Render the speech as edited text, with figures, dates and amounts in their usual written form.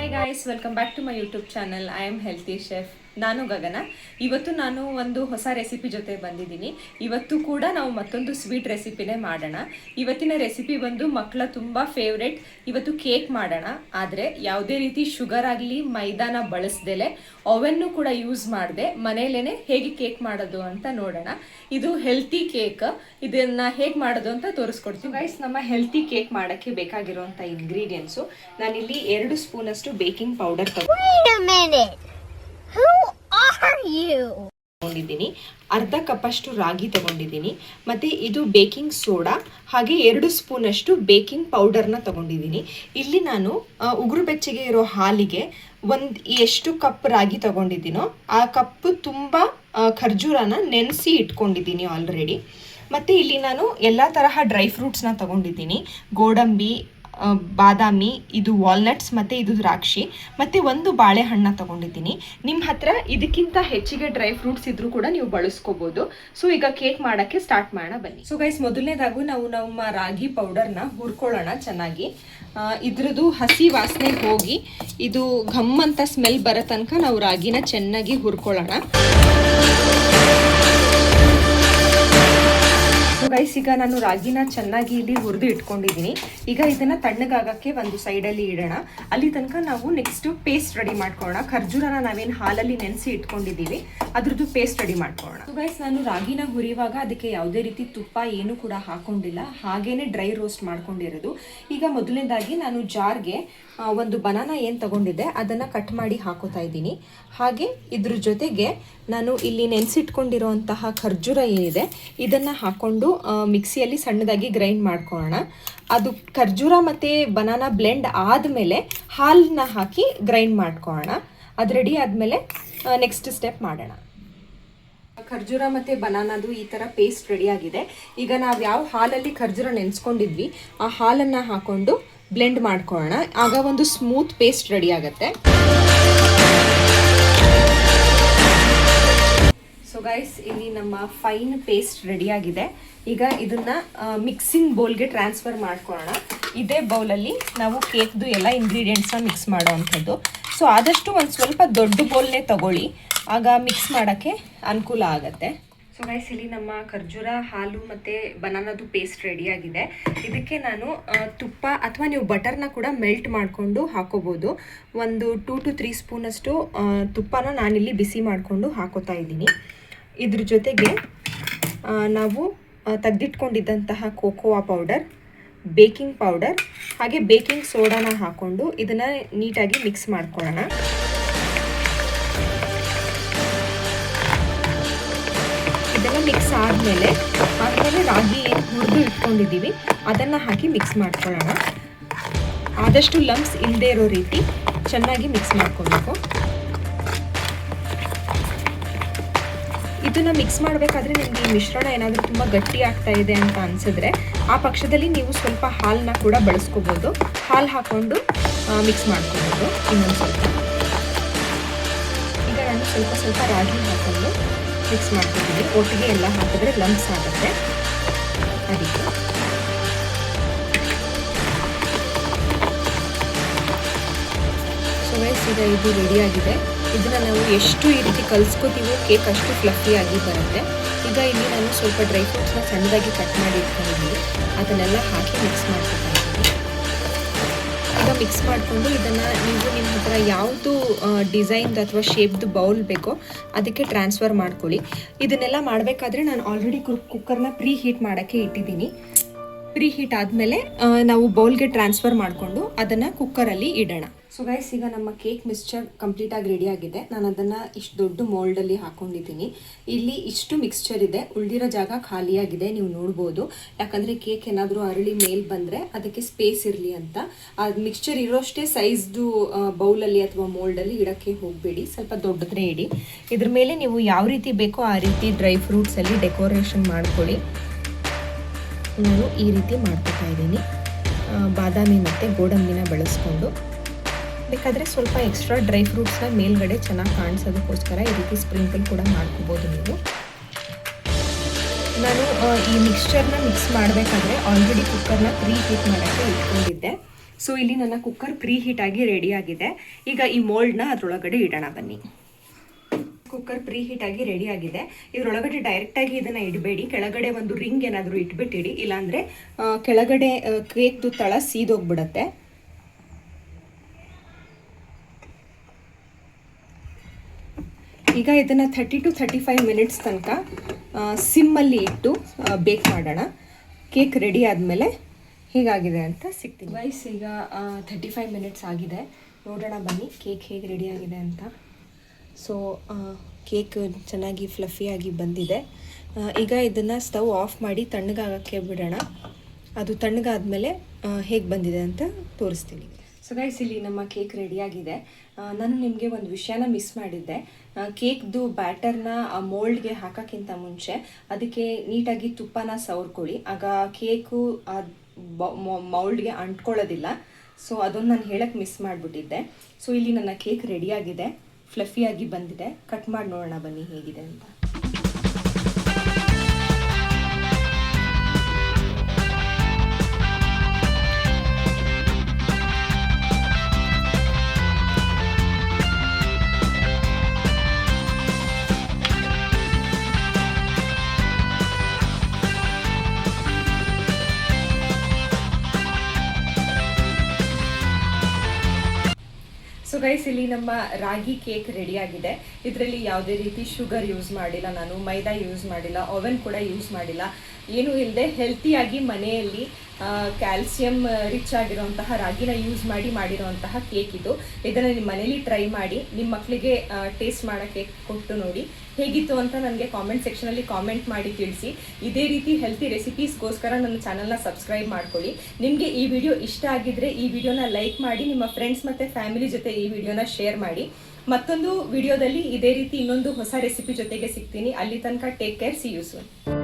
Hi guys, welcome back to my YouTube channel. I am healthy chef. ನಾನು ಗಗನ. ಇವತ್ತು ನಾನು ಒಂದು ಹೊಸ ರೆಸಿಪಿ ಜೊತೆ ಬಂದಿದ್ದೀನಿ. ಇವತ್ತು ಕೂಡ ನಾವು ಮತ್ತೊಂದು ಸ್ವೀಟ್ ರೆಸಿಪಿನೇ ಮಾಡೋಣ. ಇವತ್ತಿನ ರೆಸಿಪಿ ಬಂದು ಮಕ್ಕಳ ತುಂಬ ಫೇವ್ರೆಟ್. ಇವತ್ತು ಕೇಕ್ ಮಾಡೋಣ. ಆದರೆ ಯಾವುದೇ ರೀತಿ ಶುಗರ್ ಆಗಲಿ ಮೈದಾನ ಬಳಸ್ದೇಲೆ ಓವೆನ್ನು ಕೂಡ ಯೂಸ್ ಮಾಡದೆ ಮನೆಯಲ್ಲೇ ಹೇಗೆ ಕೇಕ್ ಮಾಡೋದು ಅಂತ ನೋಡೋಣ. ಇದು ಹೆಲ್ತಿ ಕೇಕ್. ಇದನ್ನು ಹೇಗೆ ಮಾಡೋದು ಅಂತ ತೋರಿಸ್ಕೊಡ್ತೀವಿ ಗೈಸ್. ನಮ್ಮ ಹೆಲ್ತಿ ಕೇಕ್ ಮಾಡೋಕ್ಕೆ ಬೇಕಾಗಿರುವಂಥ ಇಂಗ್ರೀಡಿಯೆಂಟ್ಸು ನಾನಿಲ್ಲಿ 2 ಸ್ಪೂನಷ್ಟು ಬೇಕಿಂಗ್ ಪೌಡರ್ ತಗೊಂಡಿದ್ದೀನಿ. ಅರ್ಧ ಕಪ್ಪಷ್ಟು ರಾಗಿ ತಗೊಂಡಿದ್ದೀನಿ. ಮತ್ತು ಇದು ಬೇಕಿಂಗ್ ಸೋಡಾ ಹಾಗೆ 2 ಸ್ಪೂನಷ್ಟು ಬೇಕಿಂಗ್ ಪೌಡರ್ನ ತಗೊಂಡಿದ್ದೀನಿ. ಇಲ್ಲಿ ನಾನು ಉಗುರು ಬೆಚ್ಚಗೆ ಇರೋ ಹಾಲಿಗೆ ಎಷ್ಟು ಕಪ್ ರಾಗಿ ತಗೊಂಡಿದ್ದೀನೋ ಆ ಕಪ್ ತುಂಬ ಖರ್ಜೂರನ ನೆನೆಸಿ ಇಟ್ಕೊಂಡಿದ್ದೀನಿ ಆಲ್ರೆಡಿ. ಮತ್ತು ಇಲ್ಲಿ ನಾನು ಎಲ್ಲ ತರಹ ಡ್ರೈ ಫ್ರೂಟ್ಸ್ನ ತಗೊಂಡಿದ್ದೀನಿ. ಗೋಡಂಬಿ, ಬಾದಾಮಿ, ಇದು ವಾಲ್ನಟ್ಸ್ ಮತ್ತು ಇದು ದ್ರಾಕ್ಷಿ, ಮತ್ತು 1 ಬಾಳೆಹಣ್ಣ ತಗೊಂಡಿದ್ದೀನಿ. ನಿಮ್ಮ ಹತ್ರ ಇದಕ್ಕಿಂತ ಹೆಚ್ಚಿಗೆ ಡ್ರೈ ಫ್ರೂಟ್ಸ್ ಇದ್ರೂ ಕೂಡ ನೀವು ಬಳಸ್ಕೋಬೋದು. ಸೊ ಈಗ ಕೇಕ್ ಮಾಡೋಕ್ಕೆ ಸ್ಟಾರ್ಟ್ ಮಾಡೋಣ ಬನ್ನಿ. ಸೊ ಗೈಸ್, ಮೊದಲನೇದಾಗೂ ನಾವು ನಮ್ಮ ರಾಗಿ ಪೌಡರ್ನ ಹುರ್ಕೊಳ್ಳೋಣ ಚೆನ್ನಾಗಿ. ಇದ್ರದ್ದು ಹಸಿ ವಾಸನೆ ಹೋಗಿ ಇದು ಘಮ್ ಅಂತ ಸ್ಮೆಲ್ ಬರೋ ತನಕ ನಾವು ರಾಗಿನ ಚೆನ್ನಾಗಿ ಹುರ್ಕೊಳ್ಳೋಣ. ಸೊ ಗೈಸ್, ಈಗ ನಾನು ರಾಗಿನ ಚೆನ್ನಾಗಿ ಇಲ್ಲಿ ಹುರಿದು ಇಟ್ಕೊಂಡಿದ್ದೀನಿ. ಈಗ ಇದನ್ನು ತಣ್ಣಗಾಗಕ್ಕೆ ಒಂದು ಸೈಡಲ್ಲಿ ಇಡೋಣ. ಅಲ್ಲಿ ತನಕ ನಾವು ನೆಕ್ಸ್ಟು ಪೇಸ್ಟ್ ರೆಡಿ ಮಾಡ್ಕೊಳ್ಳೋಣ. ಖರ್ಜೂರನ ನಾವೇನು ಹಾಲಲ್ಲಿ ನೆನೆಸಿ ಇಟ್ಕೊಂಡಿದ್ದೀವಿ ಅದ್ರದ್ದು ಪೇಸ್ಟ್ ರೆಡಿ ಮಾಡ್ಕೊಳ್ಳೋಣ. ಸೊ ಗೈಸ್, ನಾನು ರಾಗಿನ ಹುರಿಯುವಾಗ ಅದಕ್ಕೆ ಯಾವುದೇ ರೀತಿ ತುಪ್ಪ ಏನು ಕೂಡ ಹಾಕೊಂಡಿಲ್ಲ, ಹಾಗೇನೆ ಡ್ರೈ ರೋಸ್ಟ್ ಮಾಡ್ಕೊಂಡಿರೋದು. ಈಗ ಮೊದಲನೇದಾಗಿ ನಾನು ಜಾರ್ಗೆ 1 ಬನಾನಾ ಏನು ತಗೊಂಡಿದ್ದೆ ಅದನ್ನು ಕಟ್ ಮಾಡಿ ಹಾಕೋತಾ ಇದ್ದೀನಿ. ಹಾಗೆ ಇದ್ರ ಜೊತೆಗೆ ನಾನು ಇಲ್ಲಿ ನೆನೆಸಿಟ್ಕೊಂಡಿರೋಂತಹ ಖರ್ಜೂರ ಏನಿದೆ ಇದನ್ನು ಹಾಕ್ಕೊಂಡು ಮಿಕ್ಸಿಯಲ್ಲಿ ಸಣ್ಣದಾಗಿ ಗ್ರೈಂಡ್ ಮಾಡ್ಕೊಳ್ಳೋಣ. ಅದು ಖರ್ಜೂರ ಮತ್ತು ಬನಾನಾ ಬ್ಲೆಂಡ್ ಆದಮೇಲೆ ಹಾಲನ್ನ ಹಾಕಿ ಗ್ರೈಂಡ್ ಮಾಡ್ಕೊಳ್ಳೋಣ. ಅದು ರೆಡಿ ಆದಮೇಲೆ ನೆಕ್ಸ್ಟ್ ಸ್ಟೆಪ್ ಮಾಡೋಣ. ಖರ್ಜೂರ ಮತ್ತು ಬನಾನಾದು ಈ ಥರ ಪೇಸ್ಟ್ ರೆಡಿಯಾಗಿದೆ. ಈಗ ನಾವು ಯಾವ ಹಾಲಲ್ಲಿ ಖರ್ಜೂರ ನೆನೆಸ್ಕೊಂಡಿದ್ವಿ ಆ ಹಾಲನ್ನು ಹಾಕ್ಕೊಂಡು ಬ್ಲೆಂಡ್ ಮಾಡ್ಕೊಳ್ಳೋಣ. ಆಗ ಒಂದು ಸ್ಮೂತ್ ಪೇಸ್ಟ್ ರೆಡಿ ಆಗುತ್ತೆ. ಸೊ ಗೈಸ್, ಇಲ್ಲಿ ನಮ್ಮ ಫೈನ್ ಪೇಸ್ಟ್ ರೆಡಿಯಾಗಿದೆ. ಈಗ ಇದನ್ನು ಮಿಕ್ಸಿಂಗ್ ಬೌಲ್ಗೆ ಟ್ರಾನ್ಸ್ಫರ್ ಮಾಡ್ಕೊಳ್ಳೋಣ. ಇದೇ ಬೌಲಲ್ಲಿ ನಾವು ಕೇಕ್ದು ಎಲ್ಲ ಇಂಗ್ರೀಡಿಯೆಂಟ್ಸ್ನ ಮಿಕ್ಸ್ ಮಾಡೋ ಅಂಥದ್ದು. ಸೊ ಆದಷ್ಟು ಒಂದು ಸ್ವಲ್ಪ ದೊಡ್ಡ ಬೌಲ್ನೇ ತಗೊಳ್ಳಿ, ಆಗ ಮಿಕ್ಸ್ ಮಾಡೋಕ್ಕೆ ಅನುಕೂಲ ಆಗುತ್ತೆ. ಸೊ ಗೈಸ್, ಇಲ್ಲಿ ನಮ್ಮ ಖರ್ಜೂರ, ಹಾಲು ಮತ್ತು ಬನಾನದು ಪೇಸ್ಟ್ ರೆಡಿಯಾಗಿದೆ. ಇದಕ್ಕೆ ನಾನು ತುಪ್ಪ ಅಥವಾ ನೀವು ಬಟರ್ನ ಕೂಡ ಮೆಲ್ಟ್ ಮಾಡಿಕೊಂಡು ಹಾಕೋಬೋದು. ಒಂದು 2 to 3 ಸ್ಪೂನಷ್ಟು ತುಪ್ಪನ ನಾನಿಲ್ಲಿ ಬಿಸಿ ಮಾಡಿಕೊಂಡು ಹಾಕೋತಾ ಇದ್ದೀನಿ. ಇದ್ರ ಜೊತೆಗೆ ನಾವು ತೆಗೆದಿಟ್ಕೊಂಡಿದ್ದಂತಹ ಕೋಕೋವಾ ಪೌಡರ್, ಬೇಕಿಂಗ್ ಪೌಡರ್ ಹಾಗೆ ಬೇಕಿಂಗ್ ಸೋಡಾನ ಹಾಕ್ಕೊಂಡು ಇದನ್ನು ನೀಟಾಗಿ ಮಿಕ್ಸ್ ಮಾಡ್ಕೊಳ್ಳೋಣ. ಇದೆಲ್ಲ ಮಿಕ್ಸ್ ಆದಮೇಲೆ ರಾಗಿ ಏನು ಹುರಿದು ಇಟ್ಕೊಂಡಿದ್ದೀವಿ ಅದನ್ನು ಹಾಕಿ ಮಿಕ್ಸ್ ಮಾಡ್ಕೊಳ್ಳೋಣ. ಆದಷ್ಟು ಲಂಪ್ಸ್ ಇಲ್ಲದೆ ಇರೋ ರೀತಿ ಚೆನ್ನಾಗಿ ಮಿಕ್ಸ್ ಮಾಡ್ಕೊಬೇಕು. ಇದನ್ನು ಮಿಕ್ಸ್ ಮಾಡಬೇಕಾದ್ರೆ ನಿಮಗೆ ಈ ಮಿಶ್ರಣ ಏನಾದರೂ ತುಂಬ ಗಟ್ಟಿ ಆಗ್ತಾ ಇದೆ ಅಂತ ಅನಿಸಿದ್ರೆ ಆ ಪಕ್ಷದಲ್ಲಿ ನೀವು ಸ್ವಲ್ಪ ಹಾಲನ್ನ ಕೂಡ ಬಳಸ್ಕೋಬೋದು. ಹಾಲು ಹಾಕ್ಕೊಂಡು ಮಿಕ್ಸ್ ಮಾಡ್ಕೋಬೋದು. ಇನ್ನೊಂದು ಸ್ವಲ್ಪ ಈಗ ನಾನು ಸ್ವಲ್ಪ ರಾಗಿ ಹಾಕ್ಕೊಂಡು ಮಿಕ್ಸ್ ಮಾಡ್ತಿದ್ದೀನಿ. ಒಟ್ಟಿಗೆ ಎಲ್ಲ ಹಾಕಿದ್ರೆ ಲಂಪ್ಸ್ ಆಗುತ್ತೆ. ಅದಕ್ಕೆ ಸೊ ಗೈಸ್, ಈಗ ಇದು ರೆಡಿಯಾಗಿದೆ. ಇದನ್ನು ನಾವು ಎಷ್ಟು ಈ ರೀತಿ ಕಲಿಸ್ಕೋತೀವೋ ಕೇಕ್ ಅಷ್ಟು ಫ್ಲಫಿಯಾಗಿ ಬರುತ್ತೆ. ಈಗ ಇಲ್ಲಿ ನಾನು ಸ್ವಲ್ಪ ಡ್ರೈ ಫ್ರೂಟ್ಸ್ನ ಸಣ್ಣದಾಗಿ ಕಟ್ ಮಾಡಿ ಇಟ್ಕೊಂಡಿದ್ದೀನಿ. ಅದನ್ನೆಲ್ಲ ಹಾಕಿ ಮಿಕ್ಸ್ ಮಾಡ್ಕೊತಾ ಇದ್ದೀನಿ. ಈಗ ಮಿಕ್ಸ್ ಮಾಡಿಕೊಂಡು ಇದನ್ನು ನೀವು ನಿಮ್ಮ ಹತ್ರ ಯಾವುದು ಡಿಸೈನ್ದು ಅಥವಾ ಶೇಪ್ದು ಬೌಲ್ ಬೇಕೋ ಅದಕ್ಕೆ ಟ್ರಾನ್ಸ್ಫರ್ ಮಾಡ್ಕೊಳ್ಳಿ. ಇದನ್ನೆಲ್ಲ ಮಾಡಬೇಕಾದ್ರೆ ನಾನು ಆಲ್ರೆಡಿ ಕುಕ್ಕರ್ನ ಪ್ರೀ ಹೀಟ್ ಮಾಡೋಕ್ಕೆ ಇಟ್ಟಿದ್ದೀನಿ. ಪ್ರೀ ಹೀಟ್ ಆದಮೇಲೆ ನಾವು ಬೌಲ್ಗೆ ಟ್ರಾನ್ಸ್ಫರ್ ಮಾಡಿಕೊಂಡು ಅದನ್ನು ಕುಕ್ಕರಲ್ಲಿ ಇಡೋಣ. ಸೊ ಗೈಸ್, ಈಗ ನಮ್ಮ ಕೇಕ್ ಮಿಕ್ಸ್ಚರ್ ಕಂಪ್ಲೀಟಾಗಿ ರೆಡಿಯಾಗಿದೆ. ನಾನು ಅದನ್ನು ಇಷ್ಟು ದೊಡ್ಡ ಮೋಲ್ಡಲ್ಲಿ ಹಾಕ್ಕೊಂಡಿದ್ದೀನಿ. ಇಲ್ಲಿ ಇಷ್ಟು ಮಿಕ್ಸ್ಚರ್ ಇದೆ, ಉಳಿದಿರೋ ಜಾಗ ಖಾಲಿಯಾಗಿದೆ, ನೀವು ನೋಡ್ಬೋದು. ಯಾಕಂದರೆ ಕೇಕ್ ಏನಾದರೂ ಅರಳಿ ಮೇಲ್ ಬಂದರೆ ಅದಕ್ಕೆ ಸ್ಪೇಸ್ ಇರಲಿ ಅಂತ. ಆ ಮಿಕ್ಸ್ಚರ್ ಇರೋಷ್ಟೇ ಸೈಜ್ದು ಬೌಲಲ್ಲಿ ಅಥವಾ ಮೋಲ್ಡಲ್ಲಿ ಇಡೋಕ್ಕೆ ಹೋಗಬೇಡಿ, ಸ್ವಲ್ಪ ದೊಡ್ಡದೇ ಇಡಿ. ಇದ್ರ ಮೇಲೆ ನೀವು ಯಾವ ರೀತಿ ಬೇಕೋ ಆ ರೀತಿ ಡ್ರೈ ಫ್ರೂಟ್ಸಲ್ಲಿ ಡೆಕೋರೇಷನ್ ಮಾಡ್ಕೊಳ್ಳಿ. ನಾನು ಈ ರೀತಿ ಮಾಡ್ಕೊತಾ ಇದ್ದೀನಿ. ಬಾದಾಮಿ ಮತ್ತು ಗೋಡಂಬಿನ ಬಳಸ್ಕೊಂಡು ಬೇಕಾದರೆ ಸ್ವಲ್ಪ ಎಕ್ಸ್ಟ್ರಾ ಡ್ರೈ ಫ್ರೂಟ್ಸ್ನ ಮೇಲ್ಗಡೆ ಚೆನ್ನಾಗಿ ಕಾಣಿಸೋದಕ್ಕೋಸ್ಕರ ಈ ರೀತಿ ಸ್ಪ್ರಿಂಕಲ್ ಕೂಡ ಮಾಡ್ಕೋಬೋದು ನೀವು. ನಾನು ಈ ಮಿಕ್ಸ್ಚರ್ನ ಮಿಕ್ಸ್ ಮಾಡಬೇಕಾದ್ರೆ ಆಲ್ರೆಡಿ ಕುಕ್ಕರ್ನ ಪ್ರೀ ಹೀಟ್ ಮಾಡೋಕ್ಕೆ ಇಟ್ಕೊಂಡಿದ್ದೆ. ಸೊ ಇಲ್ಲಿ ನನ್ನ ಕುಕ್ಕರ್ ಪ್ರೀ ಹೀಟ್ ಆಗಿ ರೆಡಿ ಆಗಿದೆ. ಈಗ ಈ ಮೋಲ್ಡ್ನ ಅದರೊಳಗಡೆ ಇಡೋಣ ಬನ್ನಿ. ಕುಕ್ಕರ್ ಪ್ರೀ ಹೀಟ್ ಆಗಿ ರೆಡಿ ಆಗಿದೆ. ಇದರೊಳಗಡೆ ಡೈರೆಕ್ಟಾಗಿ ಇದನ್ನು ಇಡಬೇಡಿ, ಕೆಳಗಡೆ ಒಂದು ರಿಂಗ್ ಏನಾದರೂ ಇಟ್ಬಿಟ್ಟಿಡಿ, ಇಲ್ಲಾಂದರೆ ಕೆಳಗಡೆ ಕೇಕ್ದು ತಳ ಸೀದೋಗ್ಬಿಡತ್ತೆ. ಈಗ ಇದನ್ನು 30 to 35 ಮಿನಿಟ್ಸ್ ತನಕ ಸಿಮ್ಮಲ್ಲಿ ಇಟ್ಟು ಬೇಕ್ ಮಾಡೋಣ. ಕೇಕ್ ರೆಡಿ ಆದಮೇಲೆ ಹೇಗಾಗಿದೆ ಅಂತ ಸಿಗ್ತೀನಿ ಗೈಸ್. ಈಗ 35 ಮಿನಿಟ್ಸ್ ಆಗಿದೆ, ನೋಡೋಣ ಬನ್ನಿ ಕೇಕ್ ಹೇಗೆ ರೆಡಿ ಆಗಿದೆ ಅಂತ. ಸೊ ಕೇಕ್ ಚೆನ್ನಾಗಿ ಫ್ಲಫಿಯಾಗಿ ಬಂದಿದೆ. ಈಗ ಇದನ್ನು ಸ್ಟವ್ ಆಫ್ ಮಾಡಿ ತಣ್ಣಗಾಗೋಕ್ಕೆ ಬಿಡೋಣ. ಅದು ತಣ್ಣಗಾದ್ಮೇಲೆ ಹೇಗೆ ಬಂದಿದೆ ಅಂತ ತೋರಿಸ್ತೀನಿ. ಸೊ ಗೈಸ್, ಇಲ್ಲಿ ನಮ್ಮ ಕೇಕ್ ರೆಡಿಯಾಗಿದೆ. ನಾನು ನಿಮಗೆ ಒಂದು ವಿಷಯನ ಮಿಸ್ ಮಾಡಿದ್ದೆ. ಕೇಕ್ದು ಬ್ಯಾಟರ್ನ ಮೋಲ್ಡ್ಗೆ ಹಾಕೋಕ್ಕಿಂತ ಮುಂಚೆ ಅದಕ್ಕೆ ನೀಟಾಗಿ ತುಪ್ಪನ ಸವರ್ಕೊಳ್ಳಿ, ಆಗ ಕೇಕು ಮೌಲ್ಡ್ಗೆ ಅಂಟ್ಕೊಳ್ಳೋದಿಲ್ಲ. ಸೊ ಅದೊಂದು ನಾನು ಹೇಳಕ್ಕೆ ಮಿಸ್ ಮಾಡಿಬಿಟ್ಟಿದ್ದೆ. ಸೊ ಇಲ್ಲಿ ನನ್ನ ಕೇಕ್ ರೆಡಿಯಾಗಿದೆ, ಫ್ಲಫಿಯಾಗಿ ಬಂದಿದೆ. ಕಟ್ ಮಾಡಿ ನೋಡೋಣ ಬನ್ನಿ ಹೇಗಿದೆ ಅಂತ. ಸೊ ಗೈಸ್, ಇಲ್ಲಿ ನಮ್ಮ ರಾಗಿ ಕೇಕ್ ರೆಡಿಯಾಗಿದೆ. ಇದರಲ್ಲಿ ಯಾವುದೇ ರೀತಿ ಶುಗರ್ ಯೂಸ್ ಮಾಡಿಲ್ಲ, ನಾನು ಮೈದಾ ಯೂಸ್ ಮಾಡಿಲ್ಲ, ಓವೆನ್ ಕೂಡ ಯೂಸ್ ಮಾಡಿಲ್ಲ, ಏನೂ ಇಲ್ಲದೆ ಹೆಲ್ತಿಯಾಗಿ ಮನೆಯಲ್ಲಿ ಕ್ಯಾಲ್ಸಿಯಂ ರಿಚ್ ಆಗಿರುವಂತಹ ರಾಗಿನ ಯೂಸ್ ಮಾಡಿ ಮಾಡಿರುವಂತಹ ಕೇಕ್ ಇದು. ಇದನ್ನು ನಿಮ್ಮ ಮನೇಲಿ ಟ್ರೈ ಮಾಡಿ, ನಿಮ್ಮ ಮಕ್ಕಳಿಗೆ ಟೇಸ್ಟ್ ಮಾಡೋಕ್ಕೆ ಕೊಟ್ಟು ನೋಡಿ ಹೇಗಿತ್ತು ಅಂತ ನನಗೆ ಕಾಮೆಂಟ್ ಸೆಕ್ಷನಲ್ಲಿ ಕಾಮೆಂಟ್ ಮಾಡಿ ತಿಳಿಸಿ. ಇದೇ ರೀತಿ ಹೆಲ್ತಿ ರೆಸಿಪೀಸ್ಗೋಸ್ಕರ ನನ್ನ ಚಾನಲ್ನ ಸಬ್ಸ್ಕ್ರೈಬ್ ಮಾಡ್ಕೊಳ್ಳಿ. ನಿಮಗೆ ಈ ವಿಡಿಯೋ ಇಷ್ಟ ಆಗಿದ್ರೆ ಈ ವಿಡಿಯೋನ ಲೈಕ್ ಮಾಡಿ, ನಿಮ್ಮ ಫ್ರೆಂಡ್ಸ್ ಮತ್ತು ಫ್ಯಾಮಿಲಿ ಜೊತೆ ಈ ವಿಡಿಯೋನ ಶೇರ್ ಮಾಡಿ. ಮತ್ತೊಂದು ವಿಡಿಯೋದಲ್ಲಿ ಇದೇ ರೀತಿ ಇನ್ನೊಂದು ಹೊಸ ರೆಸಿಪಿ ಜೊತೆಗೆ ಸಿಗ್ತೀನಿ. ಅಲ್ಲಿ ತನಕ take care, see you soon.